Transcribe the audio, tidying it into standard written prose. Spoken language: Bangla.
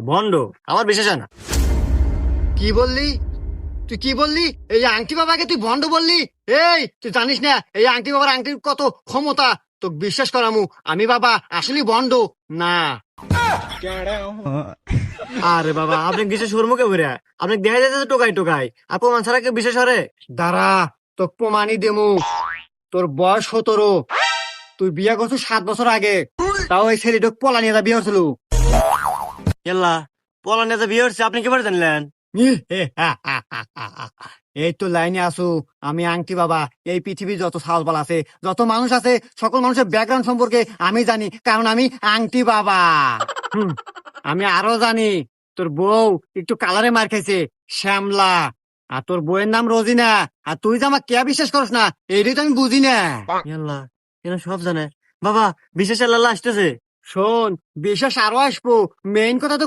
ভন্ড, আমার বিশ্বাস হয় না। কি বললি? তুই কি বললি? এই আংটি বাবাকে তুই ভণ্ড বললি? এই তুই জানিস না এই আংটি বাবার আংটির কত ক্ষমতা? তোকে বিশ্বাস করামু আমি বাবা আসলে ভণ্ড না। আরে বাবা, আপনি বিশ্বাস করবো কে বলে? আপনি দেখা যাচ্ছে টোকাই টোকাই, আর প্রমাণ ছাড়া কেউ বিশ্বাস করে? দাঁড়া, তোকে প্রমাণই দেমু। তোর বয়স 17, তুই বিয়ে করছিস 7 বছর আগে, তাও এই ছেলেটাকে পলা নিয়ে বিয়ে করছিল। ইয়াল্লা, পলা নেতা বিয়ে হচ্ছে, আপনি কি করে জানলেন? এই তো লাইনে আসু। আমি আংটি বাবা এই পৃথিবীর যত সাহসবাল আছে, যত মানুষ আছে, সকল মানুষের ব্যাকগ্রাউন্ড সম্পর্কে আমি জানি, কারণ আমি আংটি বাবা। হুম, আমি আরো জানি তোর বউ একটু কালারে মার খাইছে, শ্যামলা। আর তোর বউয়ের নাম রোজিনা। আর তুই যে আমার কে বিশ্বাস করস না, এইটাই তো আমি বুঝি না। ইয়াল্লা, এরা সব জানে। বাবা, বিশ্বাস আল্লাহ আসতেছে। শোন, বিশ্বাস আরো আসবো, মেইন কথা তো